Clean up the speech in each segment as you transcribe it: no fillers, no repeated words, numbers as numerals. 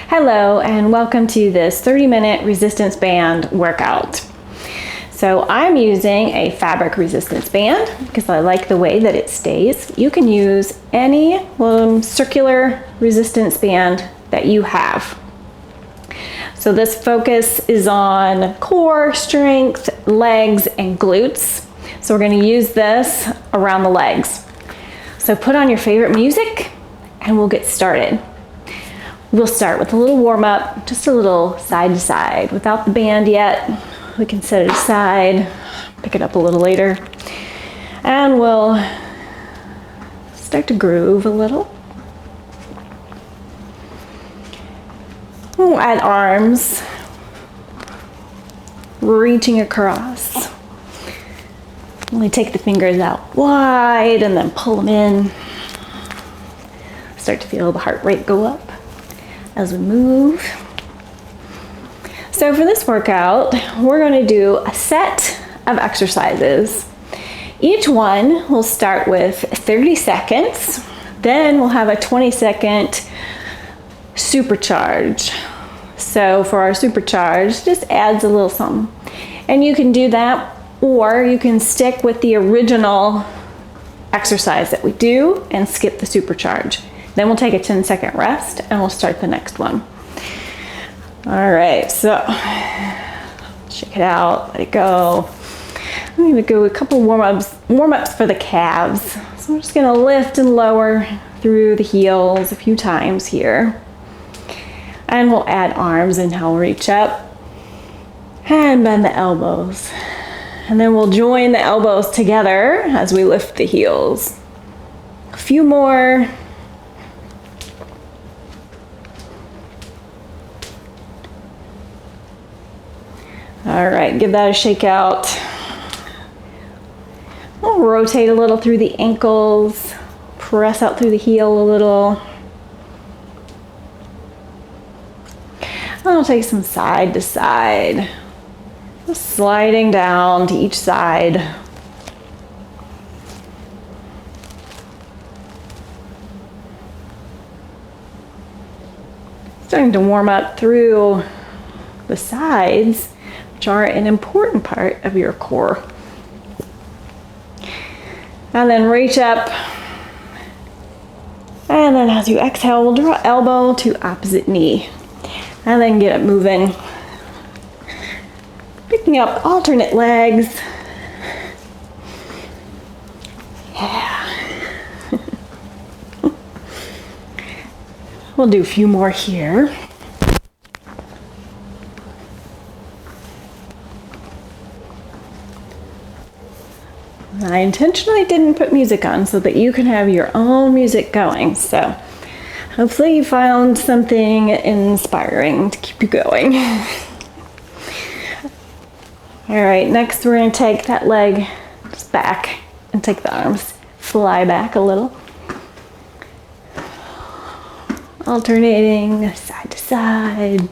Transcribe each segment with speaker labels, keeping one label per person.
Speaker 1: Hello and welcome to this 30-minute resistance band workout. So I'm using a fabric resistance band because I like the way that it stays. You can use any circular resistance band that you have. So this focus is on core strength, legs, and glutes. So we're going to use this around the legs. So put on your favorite music and we'll get started. We'll start with a little warm up, just a little side to side without the band yet. We can set it aside, pick it up a little later, and we'll start to groove a little. We'll add arms, reaching across. Only take the fingers out wide and then pull them in. Start to feel the heart rate go up as we move. So for this workout, we're going to do a set of exercises. Each one will start with 30 seconds, then we'll have a 20-second supercharge. So for our supercharge, just adds a little something. And you can do that, or you can stick with the original exercise that we do and skip the supercharge. Then we'll take a 10-second rest and we'll start the next one. All right, so shake it out, let it go. I'm gonna go a couple warm-ups for the calves. So I'm just gonna lift and lower through the heels a few times here. And we'll add arms and I'll reach up and bend the elbows. And then we'll join the elbows together as we lift the heels. A few more. All right, give that a shake out. We'll rotate a little through the ankles, press out through the heel a little. I'll take some side to side, just sliding down to each side. Starting to warm up through the sides, which are an important part of your core. And then reach up. And then as you exhale, we'll draw elbow to opposite knee. And then get it moving. Picking up alternate legs. Yeah. We'll do a few more here. I intentionally didn't put music on so that you can have your own music going. So hopefully you found something inspiring to keep you going. All right, next we're going to take that leg just back and take the arms, fly back a little. Alternating side to side.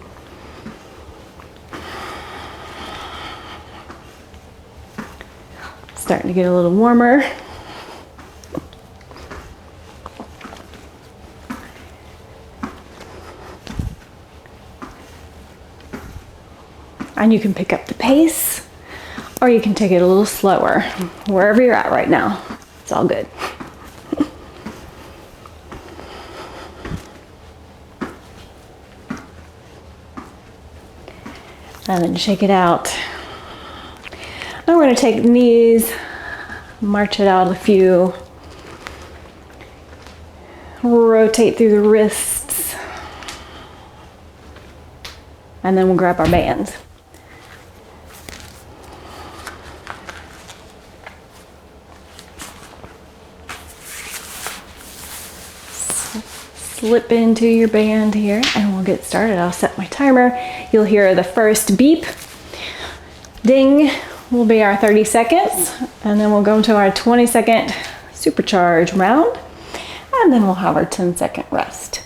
Speaker 1: Starting to get a little warmer. And you can pick up the pace, or you can take it a little slower, wherever you're at right now. It's all good. And then shake it out. Now we're going to take the knees, march it out a few, rotate through the wrists, and then we'll grab our bands. Slip into your band here and we'll get started. I'll set my timer. You'll hear the first beep, ding. Will be our 30 seconds, and then we'll go to our 20-second supercharge round, and then we'll have our 10-second rest.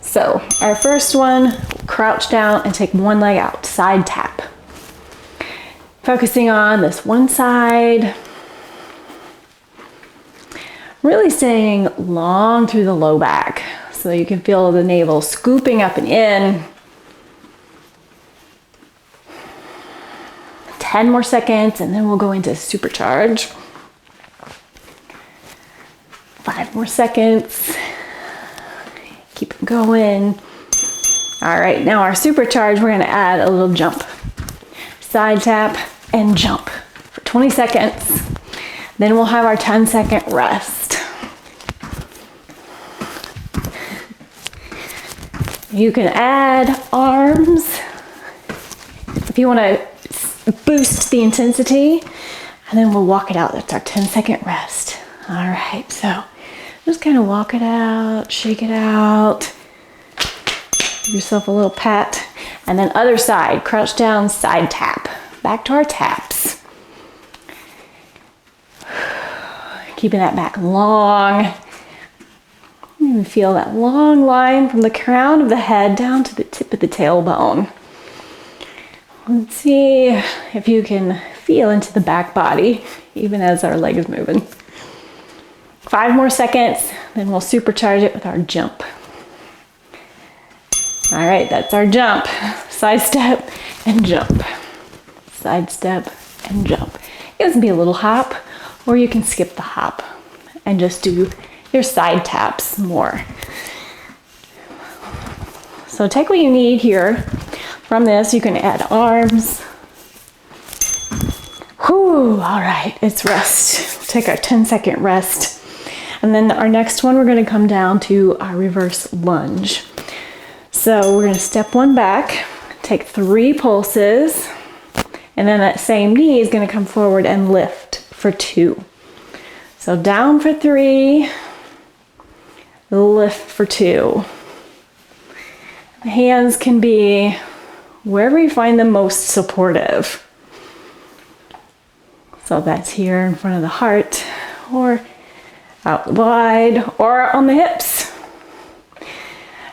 Speaker 1: So our first one, crouch down and take one leg out, side tap. Focusing on this one side. Really staying long through the low back so you can feel the navel scooping up and in. 10 more seconds, and then we'll go into supercharge. 5 more seconds. Keep it going. All right, now our supercharge, we're gonna add a little jump. Side tap and jump for 20 seconds. Then we'll have our 10-second rest. You can add arms if you want to boost the intensity, and then we'll walk it out. That's our 10-second rest. All right, so just kind of walk it out, shake it out. Give yourself a little pat. And then other side, crouch down, side tap. Back to our taps. Keeping that back long. You can feel that long line from the crown of the head down to the tip of the tailbone. Let's see if you can feel into the back body, even as our leg is moving. 5 more seconds, then we'll supercharge it with our jump. All right, that's our jump. Side step and jump. Side step and jump. It can be a little hop, or you can skip the hop and just do your side taps more. So take what you need here. From this, you can add arms. Whew, all right, it's rest. We'll take our 10-second rest. And then our next one, we're gonna come down to our reverse lunge. So we're gonna step one back, take 3 pulses, and then that same knee is gonna come forward and lift for 2. So down for 3, lift for 2. The hands can be wherever you find them most supportive. So that's here in front of the heart, or out wide, or on the hips.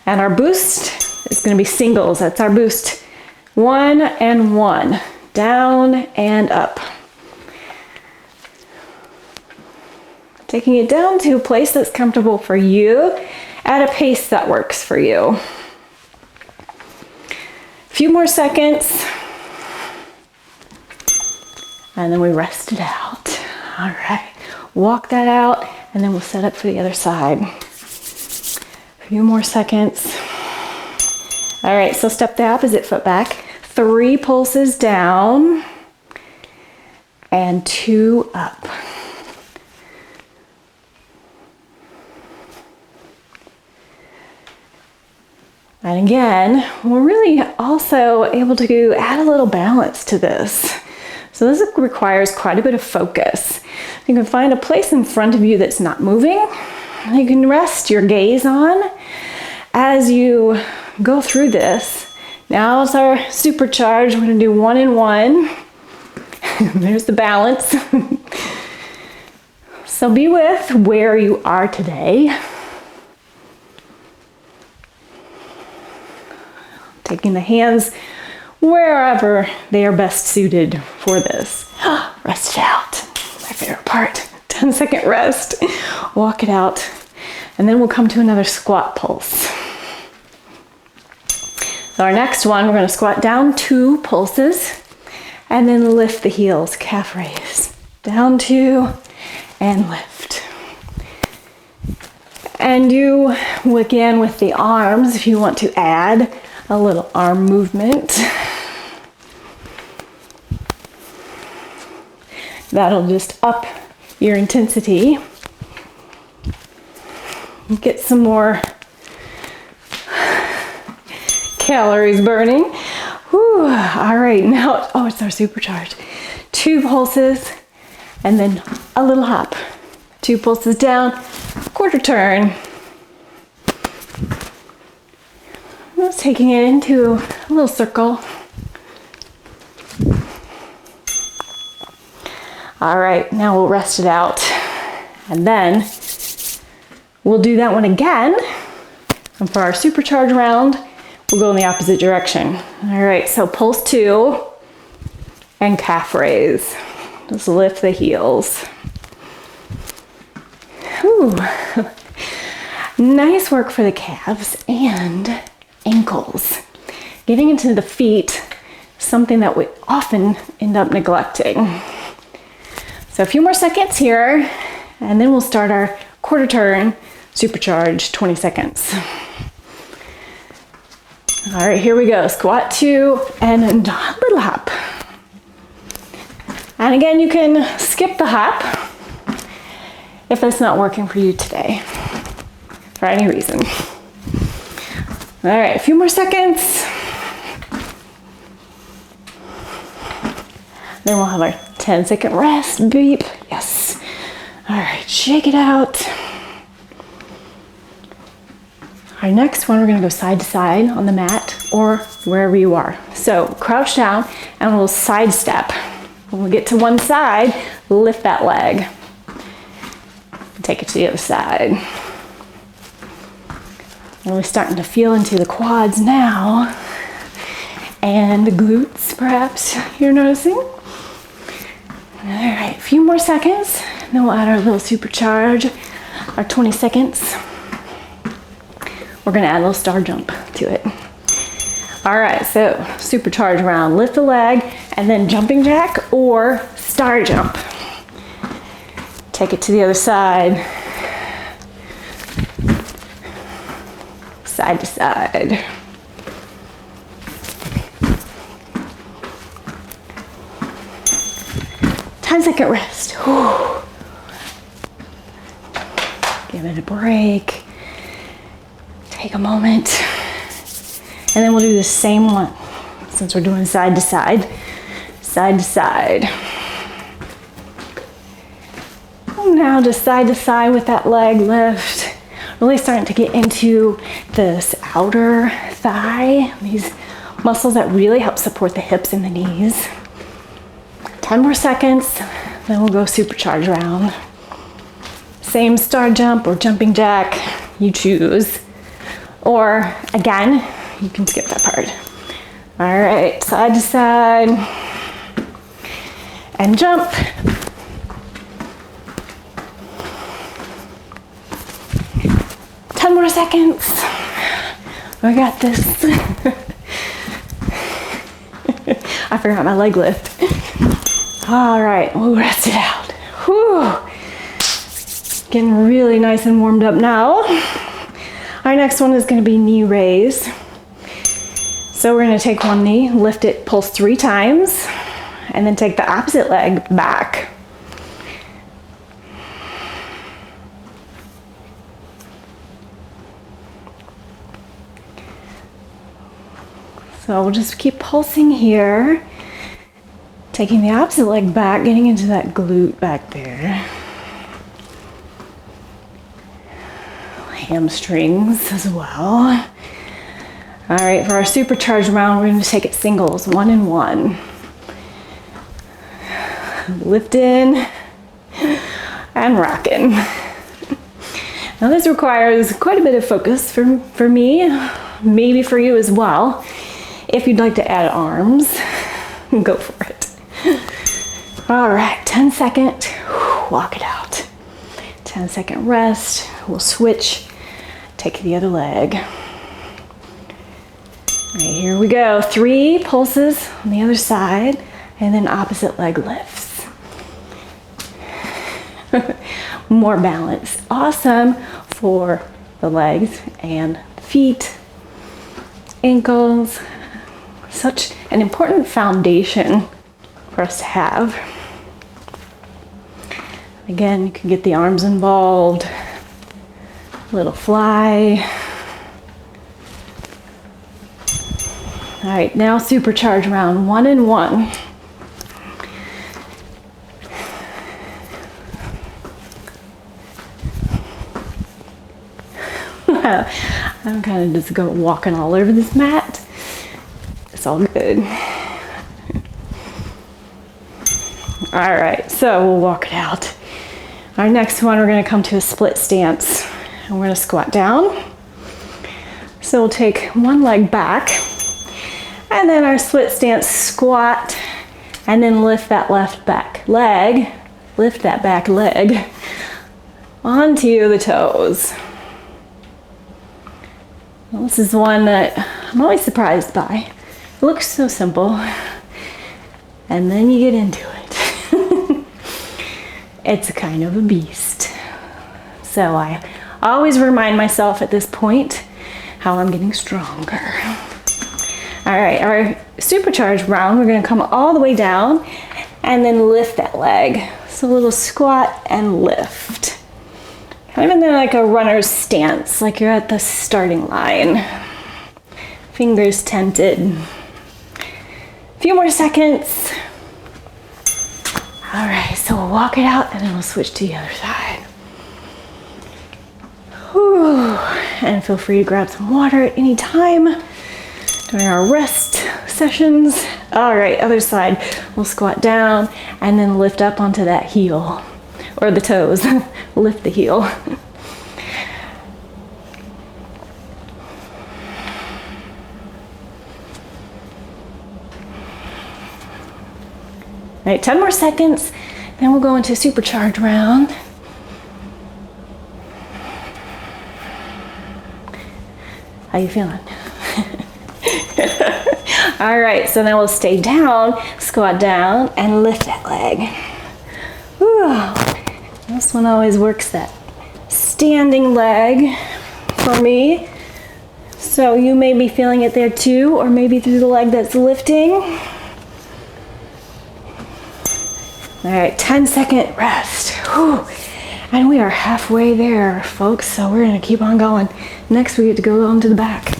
Speaker 1: And our boost is going to be singles. That's our boost. 1 and 1. Down and up. Taking it down to a place that's comfortable for you at a pace that works for you. A few more seconds. And then we rest it out. All right. Walk that out, and then we'll set up for the other side. A few more seconds. All right, so step the opposite foot back. 3 pulses down and 2 up. And again, we're really also able to add a little balance to this. So this requires quite a bit of focus. You can find a place in front of you that's not moving. You can rest your gaze on as you go through this. Now it's our supercharge. We're gonna do 1 and 1. There's the balance. So be with where you are today. Taking the hands wherever they are best suited for this. Rest it out. My favorite part. 10-second rest. Walk it out. And then we'll come to another squat pulse. So our next one, we're going to squat down 2 pulses and then lift the heels, calf raise. Down 2 and lift. And you, again with the arms, if you want to add a little arm movement. That'll just up your intensity. Get some more calories burning. Whew. All right, now, oh, it's our supercharge. 2 pulses and then a little hop. 2 pulses down, quarter turn. Just taking it into a little circle. All right, now we'll rest it out. And then we'll do that one again. And for our supercharge round, we'll go in the opposite direction. All right, so pulse 2 and calf raise. Just lift the heels. Whew. Nice work for the calves and ankles. Getting into the feet something that we often end up neglecting. So a few more seconds here, and then we'll start our quarter turn supercharge 20 seconds. All right, here we go. Squat 2 and a little hop. And again, you can skip the hop if that's not working for you today, for any reason. All right, a few more seconds. Then we'll have our 10-second rest, beep, yes. All right, shake it out. Our next one, we're gonna go side to side on the mat or wherever you are. So crouch down and we'll side step. When we get to one side, lift that leg. Take it to the other side. And we're starting to feel into the quads now. And the glutes, perhaps, you're noticing. All right, a few more seconds. Then we'll add our little supercharge, our 20 seconds. We're gonna add a little star jump to it. All right, so supercharge round, lift the leg, and then jumping jack or star jump. Take it to the other side. Side to side. Ten-second rest. Whew. Give it a break. Take a moment. And then we'll do the same one since we're doing side to side. Side to side. Now just side to side with that leg lift. Really starting to get into this outer thigh, these muscles that really help support the hips and the knees. 10 more seconds, then we'll go supercharge round. Same star jump or jumping jack, you choose. Or again, you can skip that part. All right, side to side and jump. More seconds. We got this. I forgot my leg lift. All right, we'll rest it out. Whew. Getting really nice and warmed up now. Our next one is going to be knee raise. So we're going to take one knee, lift it, pulse 3 times, and then take the opposite leg back. So we'll just keep pulsing here, taking the opposite leg back, getting into that glute back there. Hamstrings as well. All right, for our supercharged round, we're going to take it singles, 1 and 1. Lifting and rocking. Now this requires quite a bit of focus for me, maybe for you as well. If you'd like to add arms, go for it. All right, 10-second, walk it out. 10-second rest, we'll switch, take the other leg. All right, here we go. 3 pulses on the other side, and then opposite leg lifts. More balance. Awesome for the legs and the feet, ankles. Such an important foundation for us to have. Again, you can get the arms involved. Little fly. All right, now supercharge round, 1 and 1. I'm kind of just walking all over this mat. It's all good. All right, so we'll walk it out. Our next one, we're gonna come to a split stance. And we're gonna squat down. So we'll take one leg back, and then our split stance squat, and then lift that left back leg, lift that back leg onto the toes. Well, this is one that I'm always surprised by. It looks so simple, and then you get into it. It's kind of a beast. So I always remind myself at this point how I'm getting stronger. All right, our supercharged round, we're gonna come all the way down and then lift that leg. So a little squat and lift. Kind of in there like a runner's stance, like you're at the starting line. Fingers tented. A few more seconds. All right, so we'll walk it out and then we'll switch to the other side. Whew. And feel free to grab some water at any time during our rest sessions. All right, other side. We'll squat down and then lift up onto that heel, or the toes. Lift the heel. All right, 10 more seconds, then we'll go into a supercharged round. How you feeling? All right, so then we'll stay down, squat down, and lift that leg. Whew. This one always works that standing leg for me. So you may be feeling it there too, or maybe through the leg that's lifting. All right, 10-second rest. Whew. And we are halfway there, folks, so we're gonna keep on going. Next, we get to go on to the back.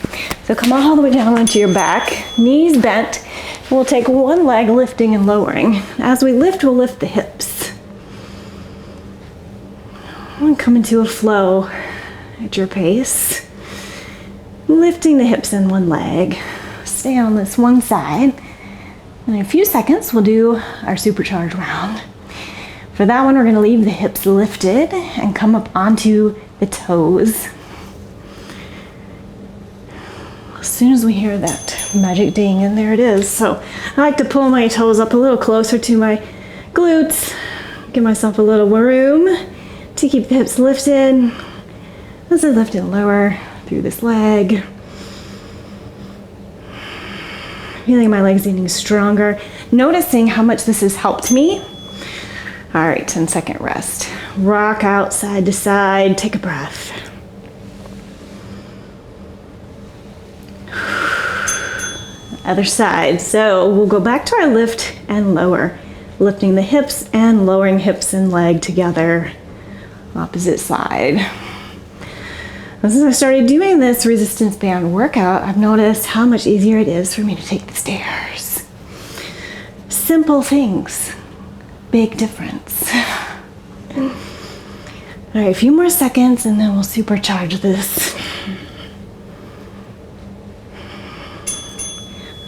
Speaker 1: So come all the way down onto your back, knees bent. We'll take one leg lifting and lowering. As we lift, we'll lift the hips. And come into a flow at your pace. Lifting the hips in one leg. Stay on this one side. And in a few seconds, we'll do our supercharged round. For that one, we're gonna leave the hips lifted and come up onto the toes. As soon as we hear that magic ding, and there it is. So I like to pull my toes up a little closer to my glutes, give myself a little room to keep the hips lifted. As I lift and lower through this leg. Feeling my legs getting stronger. Noticing how much this has helped me. All right, 10-second rest. Rock out side to side, take a breath. Other side. So we'll go back to our lift and lower. Lifting the hips and lowering hips and leg together. Opposite side. Since I started doing this resistance band workout, I've noticed how much easier it is for me to take the stairs. Simple things, big difference. All right, a few more seconds and then we'll supercharge this.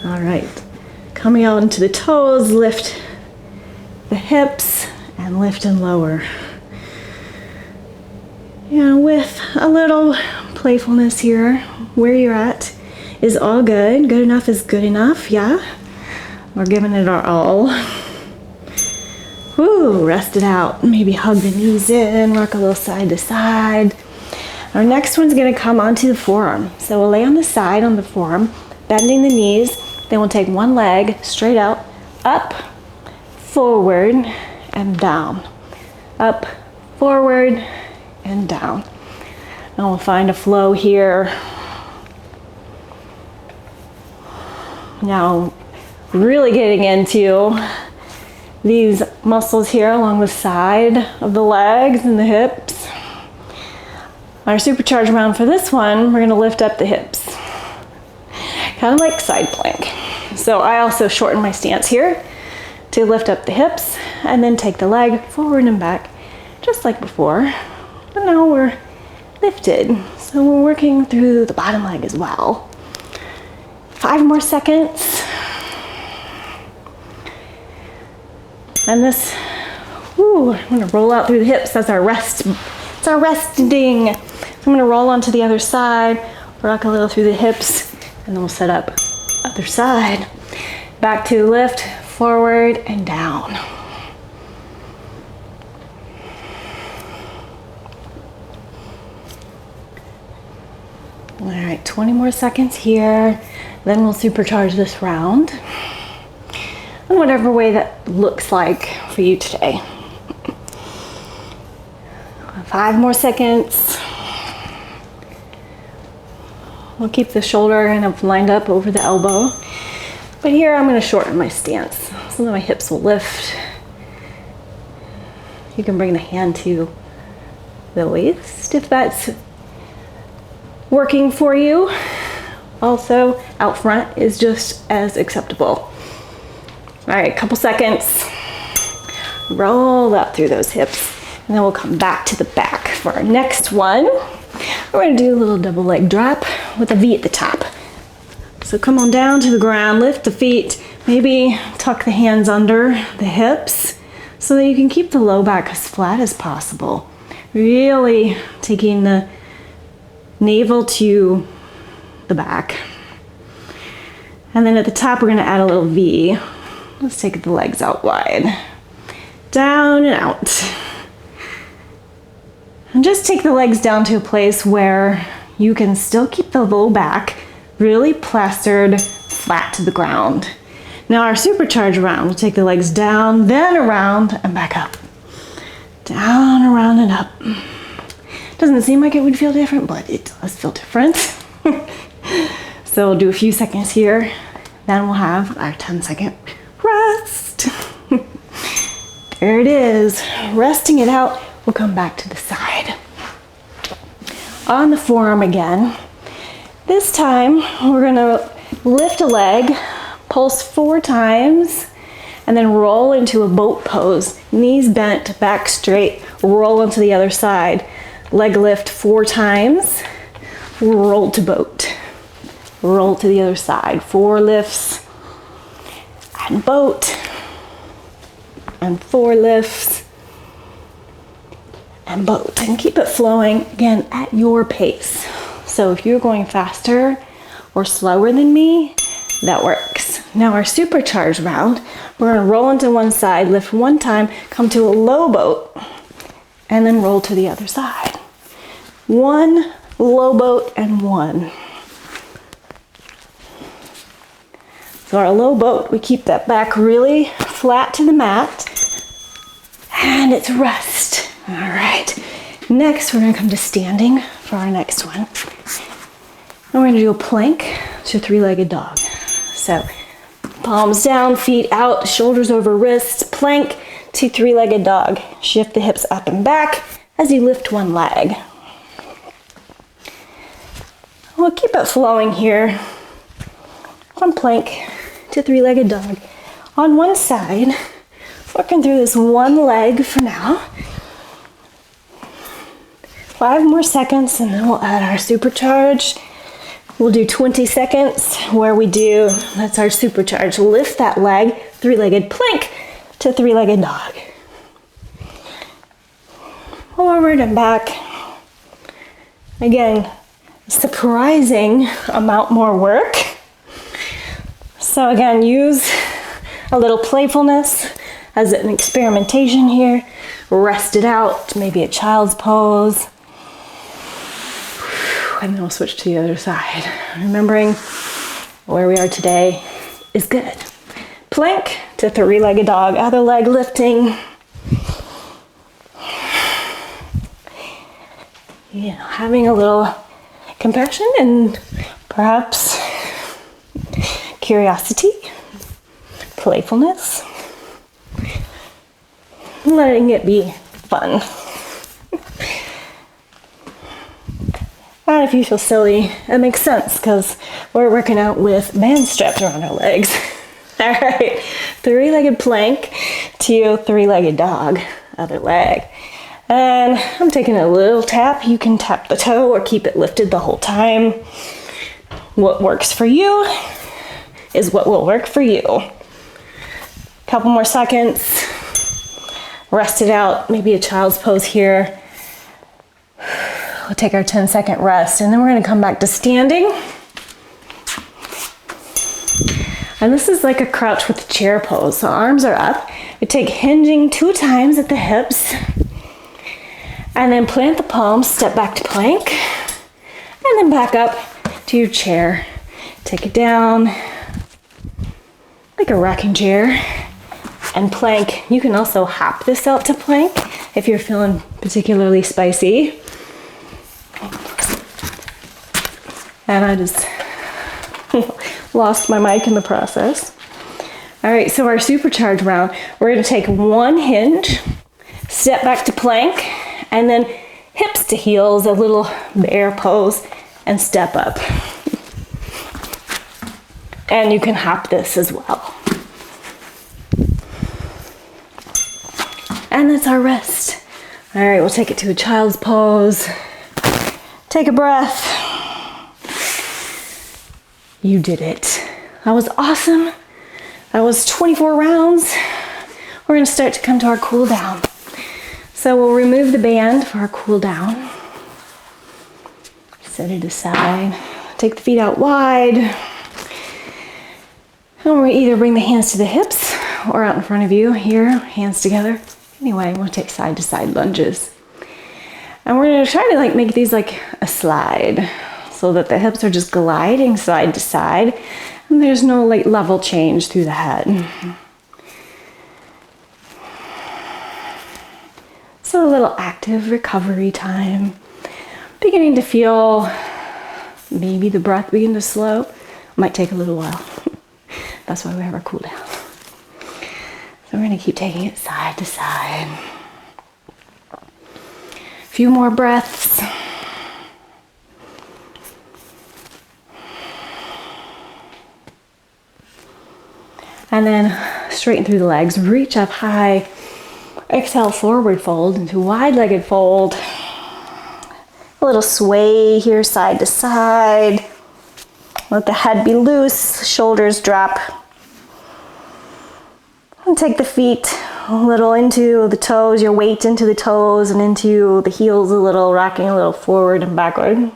Speaker 1: All right, coming out into the toes, lift the hips and lift and lower. And with a little playfulness here, where you're at is all good. Good enough is good enough, yeah? We're giving it our all. Woo, rest it out. Maybe hug the knees in, rock a little side to side. Our next one's gonna come onto the forearm. So we'll lay on the side on the forearm, bending the knees. Then we'll take one leg straight out, up, forward, and down. Up, forward, and down. And we'll find a flow here. Now, really getting into these muscles here along the side of the legs and the hips. Our supercharged round for this one, we're gonna lift up the hips. Kind of like side plank. So I also shorten my stance here to lift up the hips and then take the leg forward and back, just like before. But now we're lifted. So we're working through the bottom leg as well. 5 more seconds. And this, I'm gonna roll out through the hips. That's our rest. It's our resting. I'm gonna roll onto the other side, rock a little through the hips, and then we'll set up other side. Back to lift, forward, and down. All right, 20 more seconds here. Then we'll supercharge this round. in whatever way that looks like for you today. 5 more seconds. We'll keep the shoulder kind of lined up over the elbow. But here I'm going to shorten my stance so that my hips will lift. You can bring the hand to the waist if that's working for you. Also, out front is just as acceptable. All right, couple seconds. Roll up through those hips. And then we'll come back to the back for our next one. We're going to do a little double leg drop with a V at the top. So come on down to the ground, lift the feet, maybe tuck the hands under the hips so that you can keep the low back as flat as possible. Really taking the navel to the back. And then at the top, we're going to add a little V. Let's take the legs out wide. Down and out. And just take the legs down to a place where you can still keep the low back really plastered flat to the ground. Now our supercharge round, we'll take the legs down, then around and back up. Down, around and up. Doesn't seem like it would feel different, but it does feel different. So we'll do a few seconds here, then we'll have our 10-second rest. There it is, resting it out. We'll come back to the side. On the forearm again. This time, we're gonna lift a leg, pulse 4 times, and then roll into a boat pose. Knees bent, back straight, roll onto the other side. Leg lift 4 times, roll to boat. Roll to the other side. 4 lifts, and boat, and 4 lifts, and boat, and keep it flowing again at your pace. So if you're going faster or slower than me, that works. Now our supercharged round, we're gonna roll into one side, lift 1 time, come to a low boat, and then roll to the other side. 1 low boat and 1. So our low boat, we keep that back really flat to the mat, and it's rest. All right, next we're gonna come to standing for our next one. And we're gonna do a plank to 3-legged dog. So palms down, feet out, shoulders over wrists, plank to 3-legged dog. Shift the hips up and back as you lift 1 leg. We'll keep it flowing here. From plank to 3-legged dog. On one side, working through this 1 leg for now. 5 more seconds and then we'll add our supercharge. We'll do 20 seconds where we do, that's our supercharge. Lift that leg, 3-legged plank to 3-legged dog. Forward and back. Again, surprising amount more work. So again, use a little playfulness as an experimentation here. Rest it out, maybe a child's pose. And then we'll switch to the other side. Remembering where we are today is good. Plank to 3-legged dog, other leg lifting. You know, having a little compassion and perhaps curiosity, playfulness, letting it be fun. And if you feel silly, it makes sense because we're working out with band straps around our legs. All right, 3-legged plank to 3-legged dog, other leg. And I'm taking a little tap. You can tap the toe or keep it lifted the whole time. What works for you is what will work for you. Couple more seconds. Rest it out, maybe a child's pose here. We'll take our 10-second rest and then we're gonna come back to standing. And this is like a crouch with chair pose. So arms are up. We take hinging 2 times at the hips and then plant the palms, step back to plank, and then back up to your chair. Take it down like a rocking chair. and plank. You can also hop this out to plank if you're feeling particularly spicy. And I just lost my mic in the process. All right, so our supercharge round, we're gonna take one hinge, step back to plank, and then hips to heels, a little bear pose, and step up. And you can hop this as well. And that's our rest. All right, we'll take it to a child's pose. Take a breath. You did it. That was awesome. That was 24 rounds. We're gonna start to come to our cool down. So we'll remove the band for our cool down. Set it aside. Take the feet out wide. And we're gonna either bring the hands to the hips or out in front of you here, hands together. Anyway, we'll take side to side lunges. And we're gonna try to like make these like a slide so that the hips are just gliding side to side and there's no like level change through the head. So a little active recovery time. Beginning to feel maybe the breath begin to slow. Might take a little while. That's why we have our cool down. So we're gonna keep taking it side to side. A few more breaths. And then straighten through the legs, reach up high. Exhale, forward fold into wide-legged fold. A little sway here, side to side. Let the head be loose, shoulders drop. And take the feet a little into the toes, your weight into the toes and into the heels a little, rocking a little forward and backward.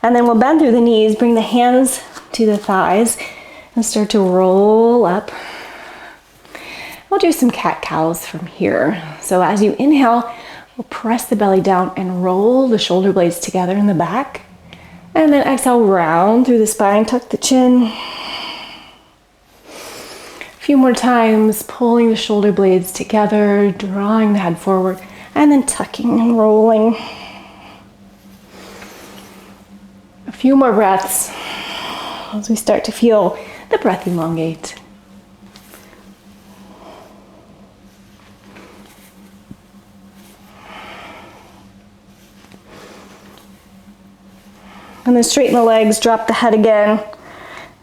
Speaker 1: And then we'll bend through the knees, bring the hands to the thighs and start to roll up. We'll do some cat-cows from here. So as you inhale, we'll press the belly down and roll the shoulder blades together in the back. And then exhale, round through the spine, tuck the chin. A few more times, pulling the shoulder blades together, drawing the head forward, and then tucking and rolling. A few more breaths as we start to feel the breath elongate. And then straighten the legs, drop the head again,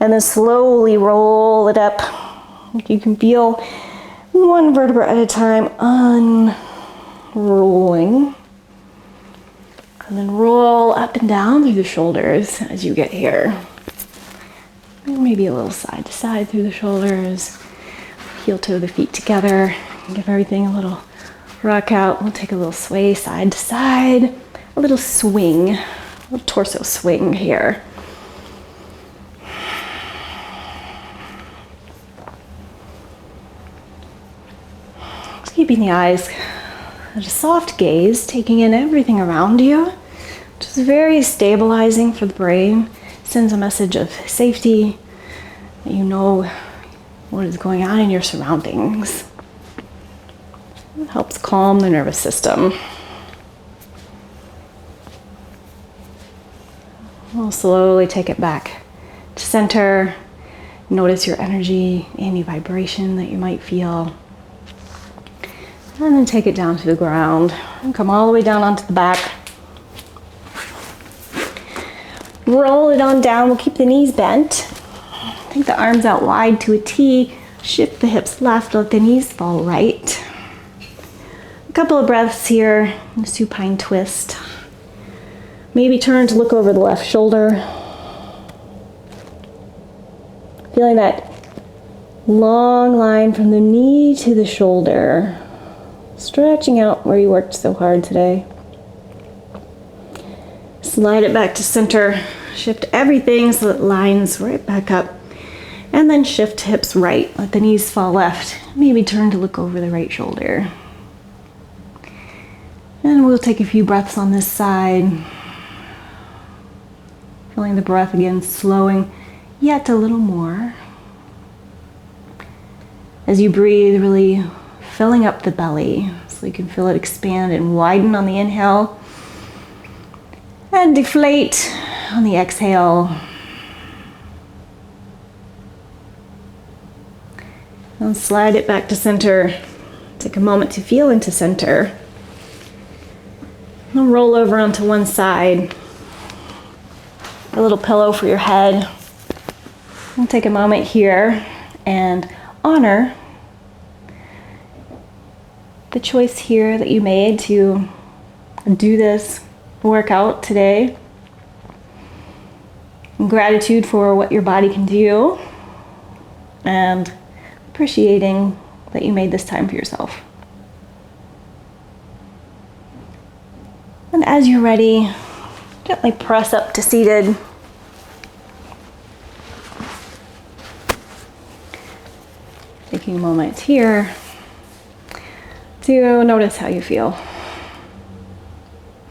Speaker 1: and then slowly roll it up. You can feel one vertebra at a time unrolling. And then roll up and down through the shoulders as you get here. And maybe a little side to side through the shoulders. Heel toe the feet together. Give everything a little rock out. We'll take a little sway side to side. A little swing. A little torso swing here. Just keeping the eyes at a soft gaze, taking in everything around you, which is very stabilizing for the brain. Sends a message of safety, that you know what is going on in your surroundings. It helps calm the nervous system. We'll slowly take it back to center. Notice your energy, any vibration that you might feel. And then take it down to the ground and come all the way down onto the back. Roll it on down. We'll keep the knees bent. Take the arms out wide to a T. Shift the hips left, let the knees fall right. A couple of breaths here in a supine twist. Maybe turn to look over the left shoulder. Feeling that long line from the knee to the shoulder. Stretching out where you worked so hard today. Slide it back to center. Shift everything so it lines right back up. And then shift hips right. Let the knees fall left. Maybe turn to look over the right shoulder. And we'll take a few breaths on this side. Feeling the breath again, slowing yet a little more. As you breathe, really filling up the belly so you can feel it expand and widen on the inhale and deflate on the exhale. And slide it back to center. Take a moment to feel into center. And roll over onto one side. A little pillow for your head. And take a moment here and honor the choice here that you made to do this workout today. And gratitude for what your body can do. And appreciating that you made this time for yourself. And as you're ready, gently press up to seated. Taking a moment here to notice how you feel.